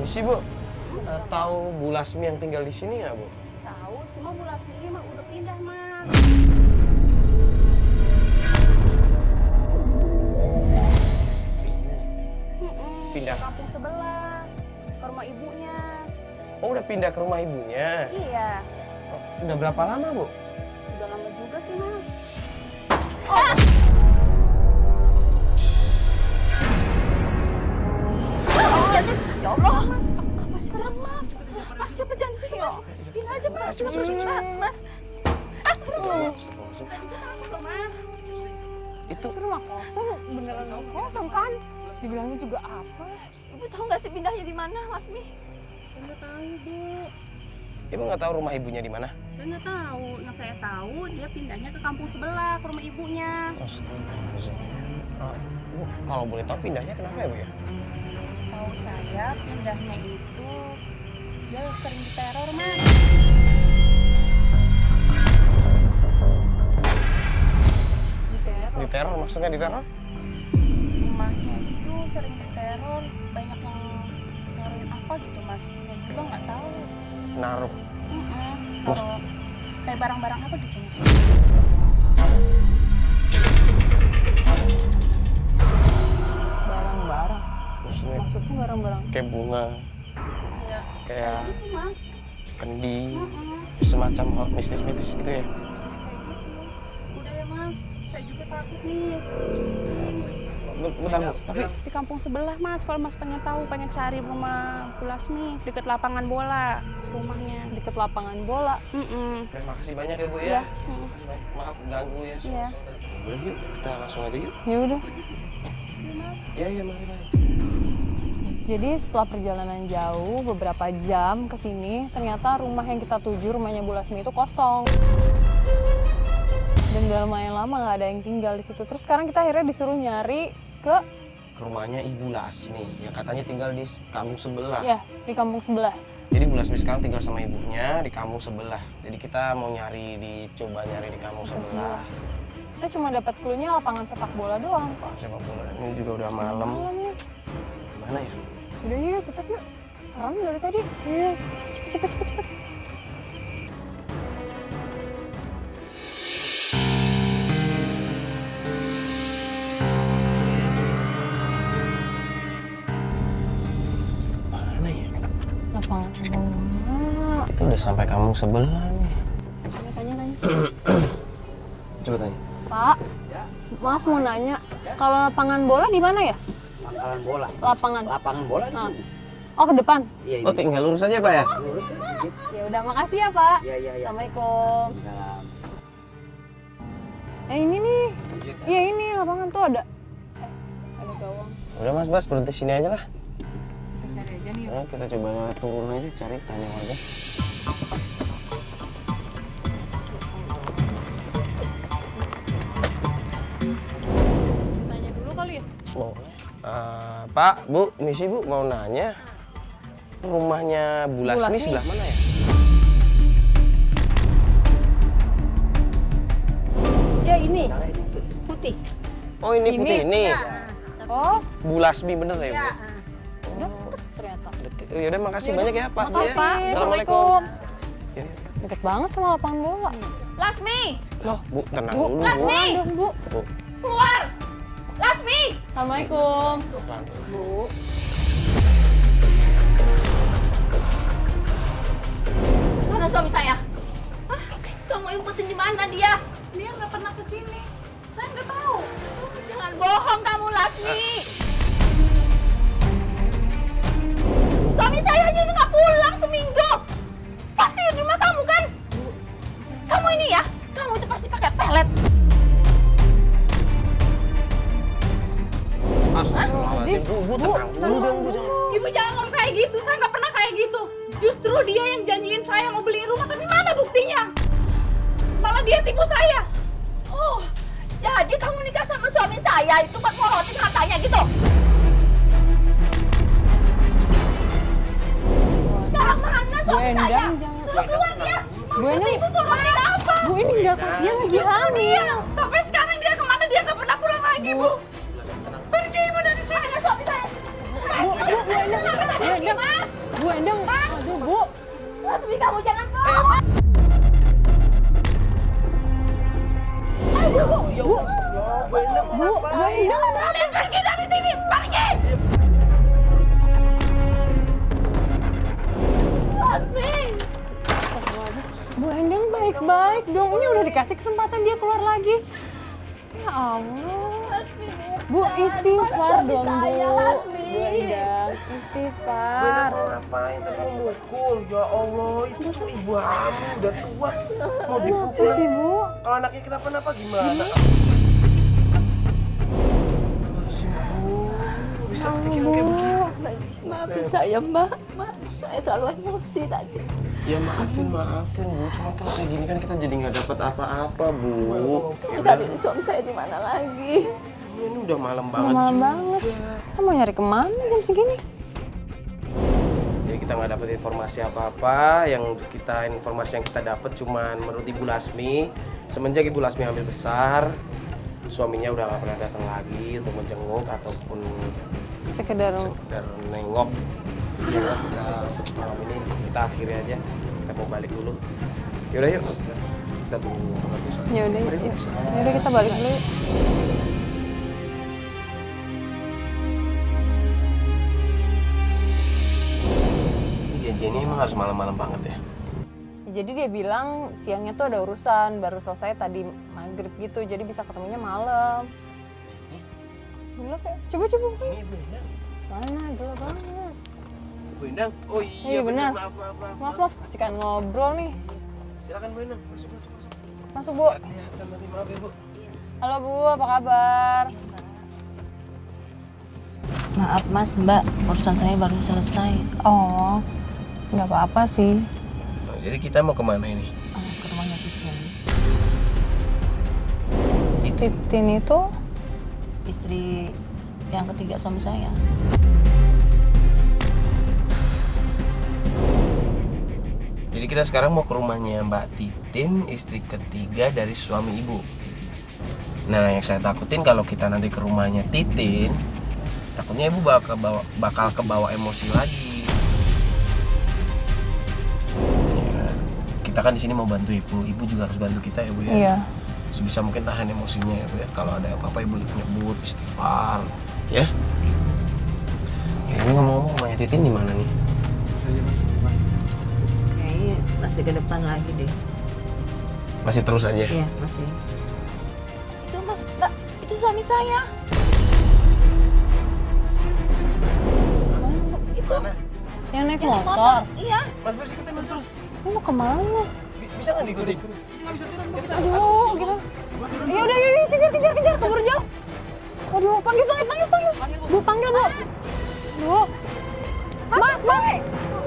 Misi, Bu. Tahu Bu Lasmi yang tinggal di sini nggak, Bu? Tahu, cuma Bu Lasmi ini mah udah pindah, Mas. Pindah. Ke kampung sebelah, ke rumah ibunya. Oh, udah pindah ke rumah ibunya. Iya, Oh, udah berapa lama, Bu? udah lama juga sih, Mas. Ya Allah, apa sih itu, Mas? Mas, cepet jangan di sini, Mas. Pindah aja, Mas. Mas. Mas. Itu Itu rumah kosong, beneran kosong kan? Dibilangin juga apa? Ibu tahu nggak sih pindahnya di mana, Lasmi? Saya nggak tahu, Bu. Ibu nggak tahu rumah ibunya di mana? Saya nggak tahu. Yang saya tahu dia pindahnya ke kampung sebelah, ke rumah ibunya. Astagfirullahaladzim. Bu, kalau boleh tahu pindahnya kenapa ya, Bu ya? Setahu saya pindahnya itu dia sering diteror, Mas. Diteror, maksudnya diteror? Rumahnya itu sering diteror, banyak yang nyariin apa gitu, Mas. Saya juga nggak tahu. Naruh. Kalau kayak barang-barang apa gitu, Mas. Barang-barang. Maksudnya Maksudnya barang-barang. kayak bunga, Ya, kayak gitu, Mas. kendi, semacam hal mistis-mistis gitu ya. Kayak gitu. Udah ya, Mas. Saya juga takut nih. Bentar, Bu. Tapi Di kampung sebelah, Mas. Kalau Mas pengen tahu, pengen cari rumah Bu Lasmi, deket lapangan bola rumahnya. Deket lapangan bola. terima kasih banyak ya, Bu ya. Iya. Makasih banyak. Maaf ganggu ya. Iya. Boleh yuk, kita langsung aja yuk. Ya udah. Iya, iya, mari. Jadi setelah perjalanan jauh, beberapa jam ke sini, ternyata rumah yang kita tuju, rumahnya Bu Lasmi itu kosong. Dan udah lumayan lama nggak ada yang tinggal di situ. Terus sekarang kita akhirnya disuruh nyari ke, Ke rumahnya Ibu Lasmi yang katanya tinggal di kampung sebelah. ya, di kampung sebelah. Jadi Bu Lasmi sekarang tinggal sama ibunya di kampung sebelah. Jadi kita mau coba nyari di kampung sebelah. Kita cuma dapat clue-nya lapangan sepak bola doang. Wah, sepak bola. Ini juga udah malam. Malam nih. Mana ya? Udah yuk, cepet yuk. Serem dari tadi. Iya, cepet. Mana ya? Lapangan bola. Kita udah sampai kampung sebelah nih. Tanya. Coba tanya. Pak, maaf mau nanya. Kalau lapangan bola di mana ya? Lapangan bola. Lapangan Bola di Ah. sini. Oh, ke depan. Iya, Oh, tinggal lurus aja, Pak ya? lurus dikit. Ya udah, makasih ya, Pak. Iya. Assalamualaikum. Salam. Ini nih. Iya, ini lapangan tuh ada. Ada gawang. Udah Mas Bas, berhenti sini aja lah. Kita cari aja nih. Nah, kita coba turun aja, cari, tanya aja. Tanya dulu kali ya. Boleh. Pak, Bu, misi Bu mau nanya. Rumahnya Bu Lasmi Lasmi. sebelah mana ya? Ya ini, putih. Oh, ini putih ini. Oh, Bu Lasmi bener ya, Bu? deket ternyata. Deket. Ya udah, makasih banyak ya, Pak. Makasih, Ya. Pak. Assalamualaikum. Ya. Deket banget sama lapangan bola. Lasmi, Loh, Bu, tenang Bu, dulu, Bu. Lasmi, Bu, keluar. Lasmi. Assalamualaikum. pelan dulu. Bu. Mana suami saya? Hah? Kamu umpetin di mana dia? Dia nggak pernah ke sini. Saya nggak tahu. Jangan bohong kamu, Lasmi. Suami saya aja udah nggak pulang seminggu. Pasti di rumah kamu kan? Kamu ini ya, kamu itu pasti pakai pelet. Astagfirullahaladzim, Bu, tenang dulu dong, Bu, jangan. Ibu jangan ngomong kayak gitu. Saya nggak pernah kayak gitu. Justru dia yang janjiin saya mau beli rumah. Tapi mana buktinya? Malah dia tipu saya. Oh, jadi kamu nikah sama suami saya itu buat morotin hartanya gitu? Sekarang mana suami saya? Endang, jangan. Suruh keluar dia. Bu Maksud Endang. ibu morotin apa? Bu, ini nggak kasihan lagi hamil. Sampai sekarang dia kemana? Dia nggak pernah pulang lagi, Bu. Pergi ibu dari sini. Mana suami saya? Bu Endang. Pergi, Mas. Lasmi, kamu jangan bohong. Aduh, Bu. Ya Allah, Bu Endang mau ngapain? Kalian pergi dari sini, pergi! Lasmi. Astagfirullahaladzim. Bu Endang baik-baik dong. Ini udah dikasih kesempatan dia keluar lagi. Ya Allah. Lasmi, Bu, istighfar suami dong, Bu. saya, Lasmi. Bu Endang, Bu istighfar. Endang mau ngapain? Tadi mau mukul. Ya Allah, itu tuh ibu hamil udah tua. Mau Apa dipukul. sih, Bu? Kalau anaknya kenapa-napa gimana? Masih Bu, bisa kepikiran kayak begini. Maafin saya, Mbak. Saya terlalu emosi tadi. Ya maafin Bu. Cuma kalau kayak gini kan kita jadi nggak dapat apa-apa Bu. Cari suami saya di mana lagi? Ini udah malam Udah banget. malam banget. Kita mau nyari kemana jam segini? Jadi kita nggak dapat informasi apa-apa. Informasi yang kita dapat cuman menurut Ibu Lasmi. Semenjak Ibu Lasmi hamil besar, suaminya udah nggak pernah datang lagi untuk menjenguk ataupun Sekedar sekedar nengok. Ya, malam ini kita akhiri aja. Kita mau balik dulu. Yaudah yuk. Kita tunggu kabar besok. ya udah yuk. Ya udah kita balik dulu. Yuk. Ini janjiannya emang harus malam-malam banget ya. Jadi dia bilang siangnya tuh ada urusan, baru selesai tadi maghrib gitu, jadi bisa ketemunya malam. Gelap ya? Coba. Ini Bu Endang. Mana? Gelap banget. Bu Endang. Oh Iya, benar. Maaf, kasihkan ngobrol nih. Silakan Bu Endang. Masuk. Masuk, Bu. Nggak kelihatan tadi, maaf ya Bu. Halo, Bu. Apa kabar? Maaf, Mas, Mbak. Urusan saya baru selesai. Oh, nggak apa-apa sih. Nah, jadi kita mau kemana ini? Ke rumahnya Titin. Titin itu Istri yang ketiga suami saya. Jadi kita sekarang mau ke rumahnya Mbak Titin, istri ketiga dari suami ibu. Nah, yang saya takutin kalau kita nanti ke rumahnya Titin, takutnya ibu bakal kebawa emosi lagi. Ya, kita kan di sini mau bantu ibu juga harus bantu kita ya Bu ya. Iya. Sebisa mungkin tahan emosinya ya Bu ya. Kalau ada apa-apa ibu nyebut, istighfar, ya. Ya, ini ngomong-ngomong rumahnya Titin di mana nih? Kayaknya masih ke depan lagi deh. Masih terus aja. Iya, masih. Itu Mas, Mbak, itu suami saya. Itu Mana? Yang naik yang motor. Iya. Mas Bos ikutin Mas Bos. Lu mau kemana? Bisa nggak diikutin? Aduh, gitu. Ya udah, yuk, kejar, keburu jauh. Aduh, panggil. Bu, panggil, Bu. Bu.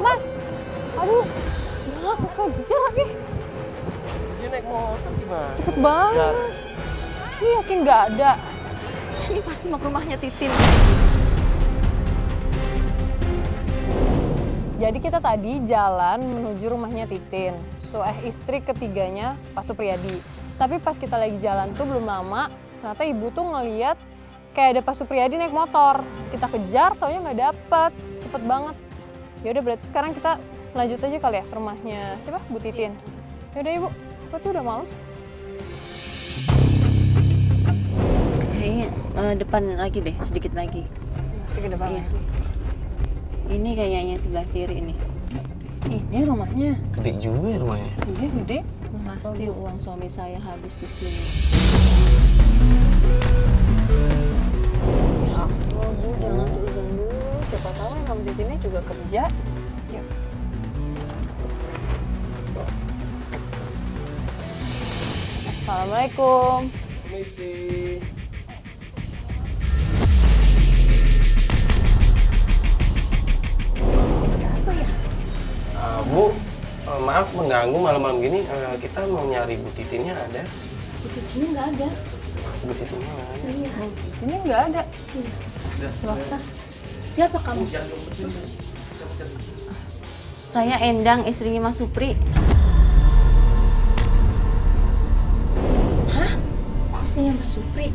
Mas. Aduh. Wah, kok kejar lagi. Dia naik motor gimana? Cepet banget. Ini yakin nggak ada. Ini pasti mau ke rumahnya Titin. Jadi kita tadi jalan menuju rumahnya Titin, istri ketiganya Pak Supriyadi. Tapi pas kita lagi jalan tuh belum lama, ternyata ibu tuh ngeliat kayak ada Pak Supriyadi naik motor. Kita kejar, taunya nggak dapet, cepet banget. Yaudah berarti sekarang kita lanjut aja kali ya ke rumahnya siapa? Bu Titin. Yaudah ibu, cepet tuh udah malam. Kayaknya depan lagi deh, sedikit lagi. Masih ke depan. Iya. Ini kayaknya sebelah kiri ini. Ini rumahnya. Gede juga ya rumahnya. Iya gede. Pasti uang suami saya habis di sini. Oh, Bu, jangan seuzon dulu. Siapa tahu yang kamu di sini juga kerja. Yuk. Assalamualaikum. Permisi. Bu, maaf mengganggu malam-malam gini. Kita mau nyari Bu Titinnya ada? Bu Titinnya nggak ada. Bu Titinnya nggak ada. Iya. Ini nggak ada. Siapa kamu? Saya Endang, istrinya Mas Supri. Hah? Istrinya Mas Supri?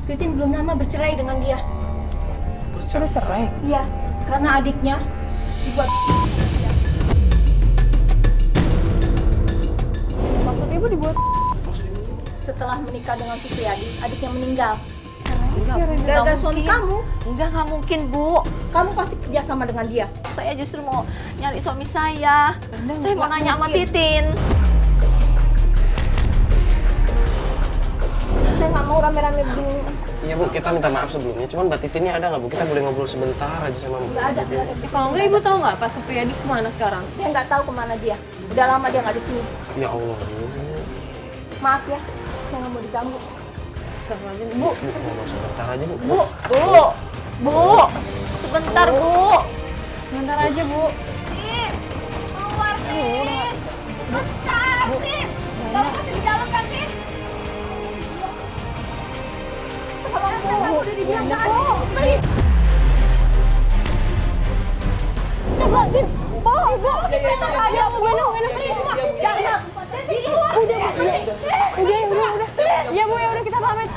Titin belum lama bercerai dengan dia. Sudah cerai. Iya, karena adiknya dibuat. Maksud ibu dibuat? Setelah menikah dengan Supriyadi, adiknya meninggal. Enggak Suami kamu, nggak mungkin, Bu. kamu pasti kerja sama dengan dia. Saya justru mau nyari suami saya. Saya mau nanya sama Titin. Saya nggak mau rame-rame begini. Iya Bu, kita minta maaf sebelumnya. Cuman Mbak Titinnya ada nggak Bu? Kita boleh ngobrol sebentar aja sama Mbak. Nggak ada. Kalau enggak ibu tahu nggak Pak Supriyadi kemana sekarang? Saya nggak tahu kemana dia. Udah lama dia nggak di sini. Ya Allah Bu. Maaf ya, saya nggak mau diganggu. Astagfirullahaladzim. Bu, Bu, ngomong sebentar aja Bu. Bu, sebentar, Bu. sebentar aja Bu. Tin, keluar Tin. Bentar, Tin. Kamu masih di dalam kan, Tin? Kamu udah dibilang tadi. Beri. Astagfirullahaladzim. Bu, sebentar aja Bu. Jangan. Tin, keluar. Udah. Ya Bu, ya udah kita pamit.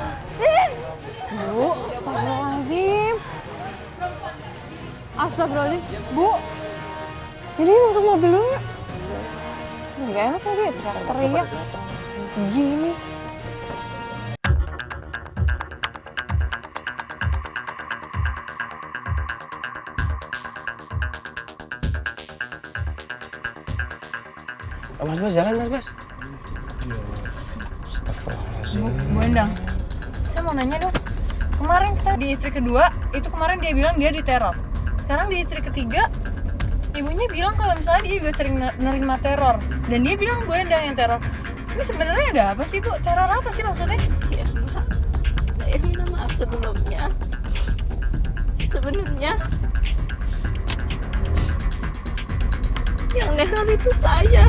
Bu, astagfirullahaladzim. Astagfirullahaladzim. Bu, ini masuk mobil dulu ya. Nggak enak lagi ya, teriak-teriak. Jam segini. Oh, Mas Bas, jalan Mas Bas. Astagfirullahaladzim. Bu Endang, saya mau nanya dong. Kemarin kita di istri kedua, itu kemarin dia bilang dia diteror. Sekarang di istri ketiga, ibunya bilang kalau misalnya dia juga sering nerima teror. Dan dia bilang Bu Endang yang teror. Ini sebenarnya ada apa sih Bu? Teror apa sih maksudnya? Ya, Mbak. Saya minta maaf sebelumnya. Sebenarnya yang neror itu saya.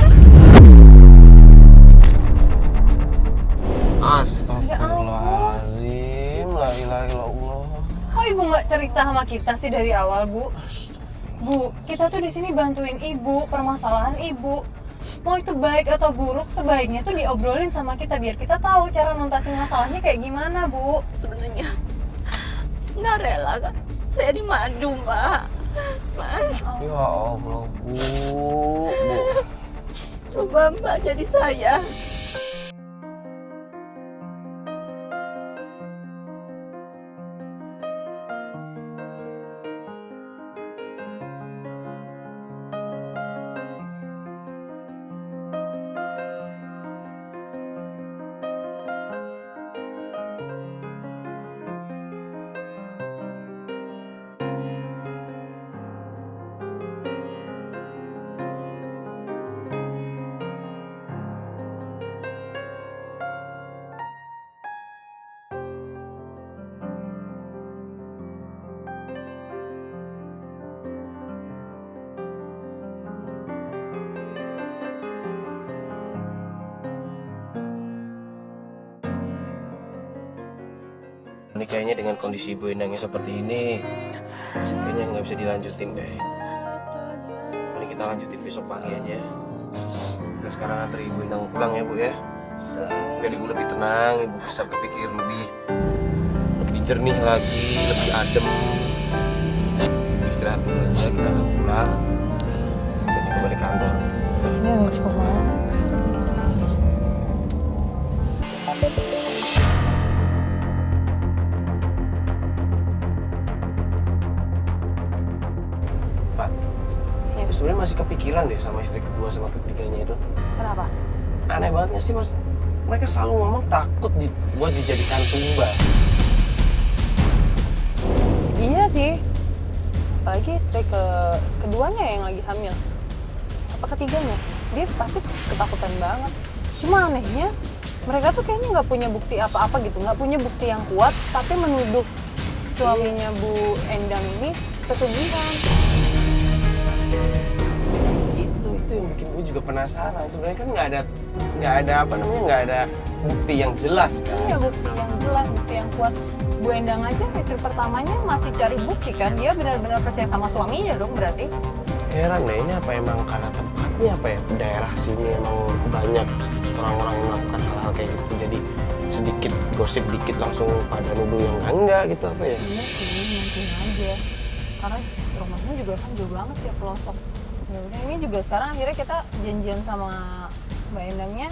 Astagfirullahaladzim. La ilaha illallah. Kok ibu nggak cerita sama kita sih dari awal Bu? Bu, kita tuh di sini bantuin ibu, permasalahan ibu. Mau itu baik atau buruk, sebaiknya tuh diobrolin sama kita biar kita tahu cara nuntasin masalahnya kayak gimana Bu. Sebenarnya nggak rela kan saya dimadu, Mbak. Mas, Ya Allah Bu. coba Mbak jadi saya. Ini kayaknya dengan kondisi Ibu Endangnya seperti ini, kayaknya nggak bisa dilanjutin deh. Mending kita lanjutin besok pagi aja. Kita sekarang antri Ibu Endang pulang ya Bu ya. Biar Ibu lebih tenang, Ibu bisa berpikir lebih jernih lagi, lebih adem. Ibu istirahat dulu aja, kita akan pulang. Kita juga balik kantor. Ini udah cukup banget. Pak, sebenarnya masih kepikiran deh sama istri kedua sama ketiganya itu. Kenapa? Aneh bangetnya sih Mas, mereka selalu ngomong takut buat dijadikan tumbal. Iya sih. Apalagi istri keduanya yang lagi hamil. Apa ketiganya? Dia pasti ketakutan banget. Cuma anehnya, mereka tuh kayaknya nggak punya bukti apa-apa gitu. Nggak punya bukti yang kuat, tapi menuduh suaminya Bu Endang ini pesugihan. Itu yang bikin gue juga penasaran. Sebenarnya kan nggak ada bukti yang jelas kan. Iya, bukti yang jelas, bukti yang kuat. Bu Endang aja istri pertamanya masih cari bukti kan. Dia benar-benar percaya sama suaminya dong berarti. Heran deh, ini apa emang karena tempatnya apa ya, daerah sini emang banyak orang-orang yang melakukan hal-hal kayak gitu, jadi sedikit gosip dikit langsung pada nuduh yang enggak gitu apa ya. Iya sih, mungkin aja. Karena rumahnya juga kan jauh banget ya pelosok. Ya udah, ini juga sekarang akhirnya kita janjian sama Mbak Endangnya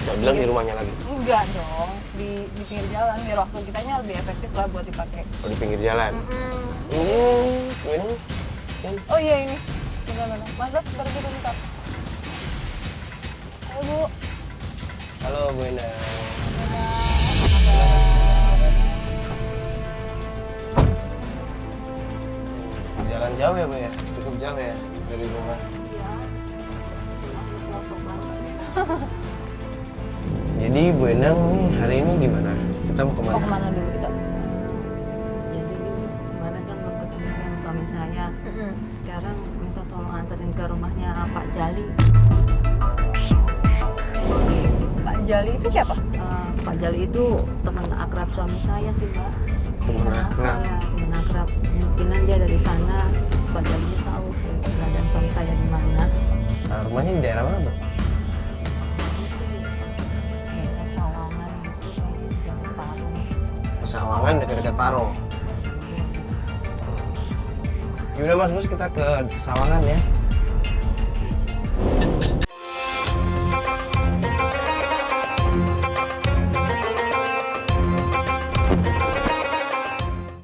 Coba bilang di rumahnya lagi. Enggak dong, di pinggir jalan biar waktu kitanya lebih efektif lah buat dipakai. Oh, di pinggir jalan. Ini. Oh iya ini. Benar-benar. Mas Das, bentar dulu bentar. Halo Bu. Halo Bu Endang. Jalan jauh ya Bu ya? Cukup jauh ya dari rumah. Jadi Bu Endang nih hari ini gimana? Kita mau kemana? Oh kemana dulu kita? Jadi kemarin kan mau ketemu sama suami saya. Sekarang minta tolong anterin ke rumahnya Pak Jali. Pak Jali itu siapa? Pak Jali itu teman akrab suami saya sih, Mbak. Teman akrab. Iya, teman akrab. Mungkinan dia dari sana, terus Pak Jali tahu keberadaan suami saya di mana. Nah, rumahnya di daerah mana Bu? Daerah Sawangan gitu, dekat Parung. Sawangan dekat-dekat Parung. Yaudah Mas Bus, kita ke Sawangan ya.